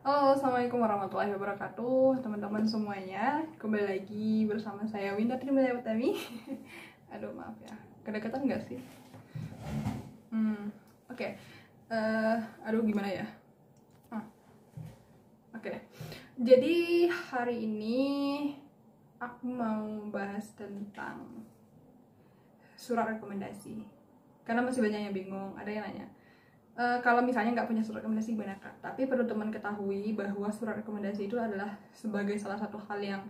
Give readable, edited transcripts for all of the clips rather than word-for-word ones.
Halo, Assalamualaikum warahmatullahi wabarakatuh, teman-teman semuanya. Kembali lagi bersama saya Winda Trimelayawati. Aduh, maaf ya, kedekatan nggak sih? Oke. Aduh, gimana ya? Oke. Jadi hari ini aku mau bahas tentang surat rekomendasi. Karena masih banyak yang bingung, ada yang nanya. Kalau misalnya nggak punya surat rekomendasi gimana kak? Tapi perlu teman ketahui bahwa surat rekomendasi itu adalah sebagai salah satu hal yang,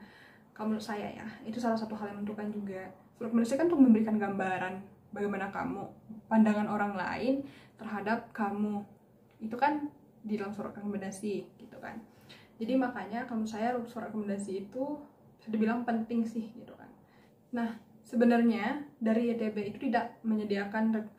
kalau menurut saya ya, itu salah satu hal yang menentukan juga. Surat rekomendasi kan untuk memberikan gambaran bagaimana kamu, pandangan orang lain terhadap kamu. Itu kan di dalam surat rekomendasi gitu kan. Jadi makanya kalau menurut saya surat rekomendasi itu bisa dibilang penting sih gitu kan. Nah, sebenarnya dari YTB itu tidak menyediakan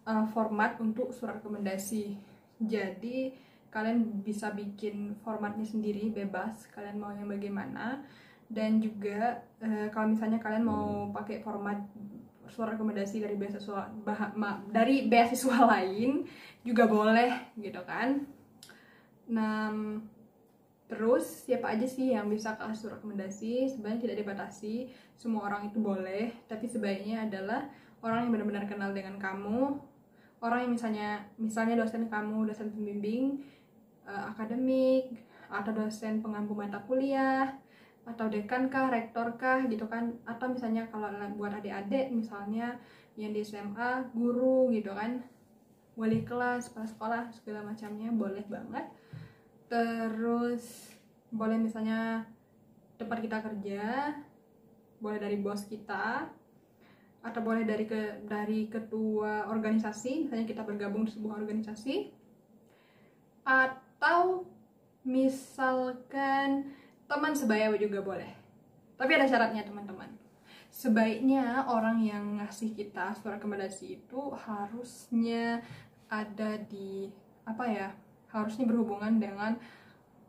format untuk surat rekomendasi. Jadi kalian bisa bikin formatnya sendiri, bebas kalian mau yang bagaimana. Dan juga kalau misalnya kalian mau pakai format surat rekomendasi dari beasiswa lain juga boleh gitu kan. Nah, terus siapa aja sih yang bisa kasih surat rekomendasi? Sebenarnya tidak dibatasi, semua orang itu boleh, tapi sebaiknya adalah orang yang benar-benar kenal dengan kamu, orang yang misalnya dosen kamu, dosen pembimbing akademik, atau dosen pengampu mata kuliah, atau dekan kah, rektor kah gitu kan, atau misalnya kalau buat adik-adik misalnya yang di SMA, guru gitu kan, wali kelas, kepala sekolah, segala macamnya boleh banget. Terus boleh misalnya tempat kita kerja, boleh dari bos kita, atau boleh dari ketua organisasi, misalnya kita bergabung di sebuah organisasi, atau misalkan teman sebaya juga boleh. Tapi ada syaratnya teman-teman. Sebaiknya orang yang ngasih kita surat rekomendasi itu harusnya ada di harusnya berhubungan dengan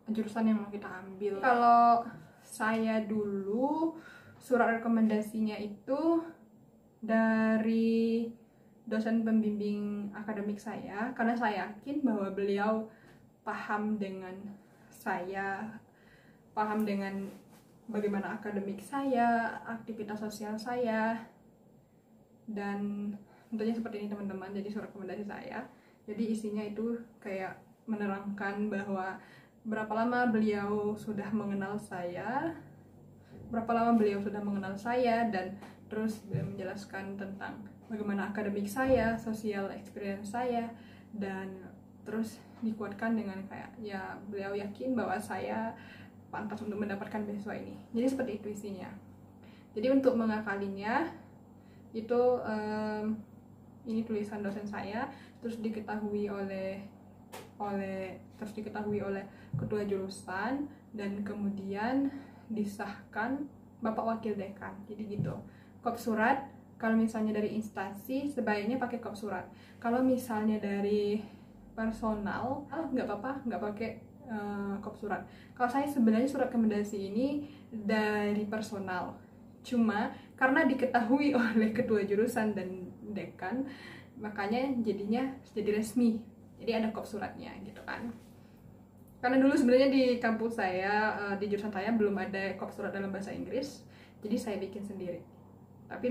jurusan yang mau kita ambil. Kalau saya dulu surat rekomendasinya itu dari dosen pembimbing akademik saya, karena saya yakin bahwa beliau paham dengan saya, paham dengan bagaimana akademik saya, aktivitas sosial saya, dan tentunya seperti ini teman-teman. Jadi surat rekomendasi saya, jadi isinya itu kayak menerangkan bahwa berapa lama beliau sudah mengenal saya, dan terus beliau menjelaskan tentang bagaimana akademik saya, sosial experience saya, dan terus dikuatkan dengan kayak ya beliau yakin bahwa saya pantas untuk mendapatkan beasiswa ini. Jadi seperti itu isinya. Jadi untuk mengakalinya itu ini tulisan dosen saya, terus diketahui oleh ketua jurusan, dan kemudian disahkan bapak wakil dekan. Jadi gitu. Kop surat kalau misalnya dari instansi sebaiknya pakai kop surat. Kalau misalnya dari personal nggak apa-apa, nggak pakai kop surat. Kalau saya sebenarnya surat rekomendasi ini dari personal, cuma karena diketahui oleh ketua jurusan dan dekan, makanya jadinya jadi resmi. Jadi ada kop suratnya gitu kan. Karena dulu sebenarnya di kampus saya, di jurusan saya belum ada kop surat dalam bahasa Inggris, jadi saya bikin sendiri. Tapi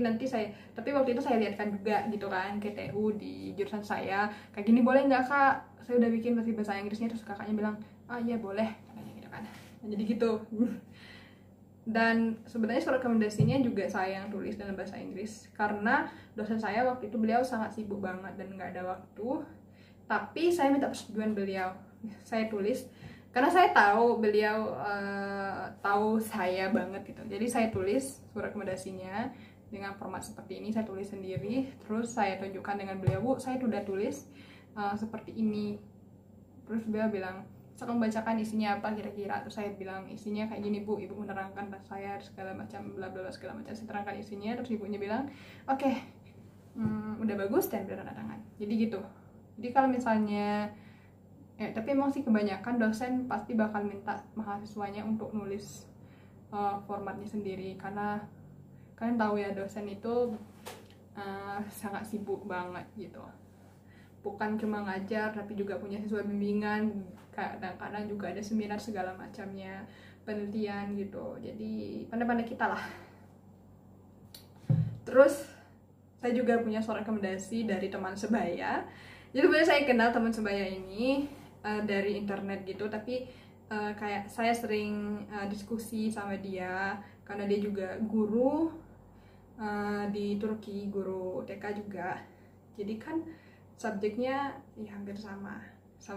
waktu itu saya lihatkan juga gitu kan ke TU di jurusan saya, kayak gini boleh nggak kak? Saya udah bikin versi bahasa Inggrisnya, terus kakaknya bilang, ah iya boleh, katanya gitu kan. Nah, jadi gitu. Dan sebenarnya surat rekomendasinya juga saya yang tulis dalam bahasa Inggris, karena dosen saya waktu itu beliau sangat sibuk banget dan nggak ada waktu. Tapi saya minta persetujuan beliau, saya tulis karena saya tahu beliau tahu saya banget gitu. Jadi saya tulis surat rekomendasinya dengan format seperti ini, saya tulis sendiri, terus saya tunjukkan dengan beliau, Bu, saya sudah tulis seperti ini. Terus beliau bilang, saya membacakan isinya apa kira-kira. Terus saya bilang isinya kayak gini, Bu, ibu menerangkan saya segala macam bla bla segala macam. Saya terangkan isinya, terus ibunya bilang oke, udah bagus, dan beri tanda tangan. Jadi gitu. Jadi kalau misalnya tapi emang sih kebanyakan dosen pasti bakal minta mahasiswanya untuk nulis formatnya sendiri, karena kalian tahu ya dosen itu sangat sibuk banget gitu. bukan cuma ngajar tapi juga punya siswa bimbingan, kadang-kadang juga ada seminar segala macamnya, penelitian gitu. Jadi pandai-pandai kita lah. Terus saya juga punya surat rekomendasi dari teman sebaya. Jadi sebenarnya saya kenal teman sebaya ini dari internet gitu, tapi kayak saya sering diskusi sama dia karena dia juga guru di Turki, guru TK juga. Jadi kan subjeknya ya hampir sama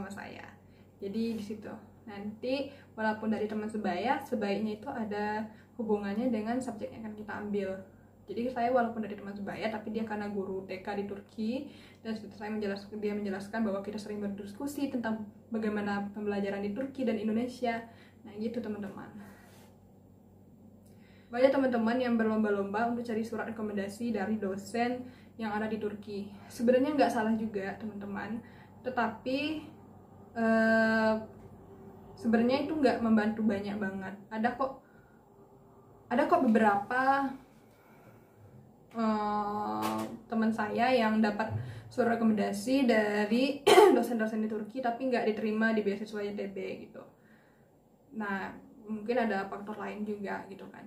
saya. Jadi di situ nanti walaupun dari teman sebaya, sebaiknya itu ada hubungannya dengan subjek yang akan kita ambil. Jadi saya walaupun dari teman sebaya, tapi dia karena guru TK di Turki, dan dia menjelaskan bahwa kita sering berdiskusi tentang bagaimana pembelajaran di Turki dan Indonesia. Nah gitu teman-teman. Banyak teman-teman yang berlomba-lomba untuk cari surat rekomendasi dari dosen yang ada di Turki. Sebenarnya nggak salah juga teman-teman, tetapi sebenarnya itu nggak membantu banyak banget. Ada kok beberapa teman saya yang dapat surat rekomendasi dari dosen-dosen di Turki tapi nggak diterima di beasiswa YTB gitu. Nah mungkin ada faktor lain juga gitu kan.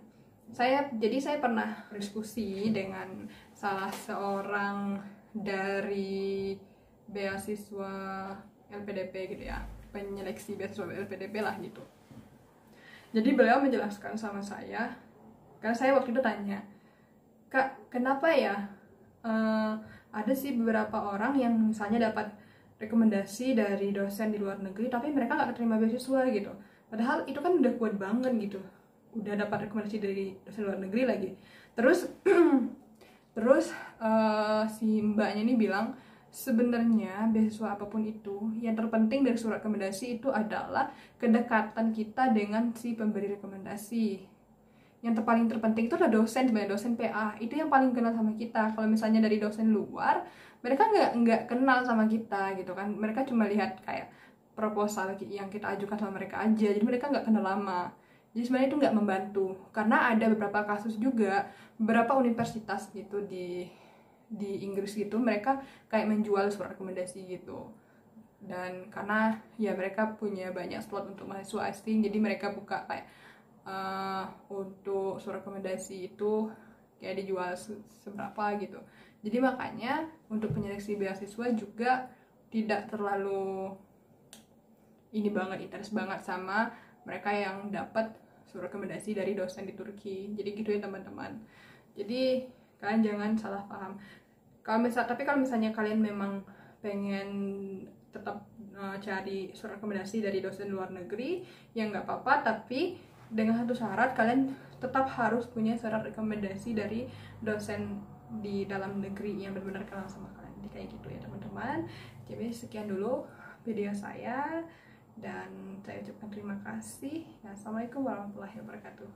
Jadi saya pernah berdiskusi dengan salah seorang dari beasiswa LPDP gitu ya, penyeleksi beasiswa LPDP lah gitu. Jadi beliau menjelaskan sama saya, karena saya waktu itu tanya, Kak, kenapa ya ada sih beberapa orang yang misalnya dapat rekomendasi dari dosen di luar negeri tapi mereka nggak keterima beasiswa gitu, padahal itu kan udah kuat banget gitu, udah dapat rekomendasi dari dosen luar negeri lagi. Terus si mbaknya ini bilang, sebenarnya beasiswa apapun itu, yang terpenting dari surat rekomendasi itu adalah kedekatan kita dengan si pemberi rekomendasi. Yang paling terpenting itu adalah dosen, sebenarnya dosen PA itu yang paling kenal sama kita. Kalau misalnya dari dosen luar, mereka nggak kenal sama kita gitu kan, mereka cuma lihat kayak proposal yang kita ajukan sama mereka aja, jadi mereka nggak kenal lama. Jadi sebenarnya itu nggak membantu, karena ada beberapa kasus juga, beberapa universitas gitu di Inggris gitu, mereka kayak menjual surat rekomendasi gitu. Dan karena ya mereka punya banyak slot untuk mahasiswa asing, jadi mereka buka kayak untuk surat rekomendasi itu kayak dijual seberapa gitu. Jadi makanya untuk penyeleksi beasiswa juga tidak terlalu interest banget sama mereka yang dapat surat rekomendasi dari dosen di Turki. Jadi gitu ya teman-teman. Jadi kalian jangan salah paham. Tapi kalau misalnya kalian memang pengen tetap cari surat rekomendasi dari dosen luar negeri, ya nggak apa-apa, tapi dengan satu syarat, kalian tetap harus punya surat rekomendasi dari dosen di dalam negeri yang benar-benar kenal sama kalian. Jadi kayak gitu ya teman-teman. Jadi sekian dulu video saya, dan saya ucapkan terima kasih. Assalamualaikum warahmatullahi wabarakatuh.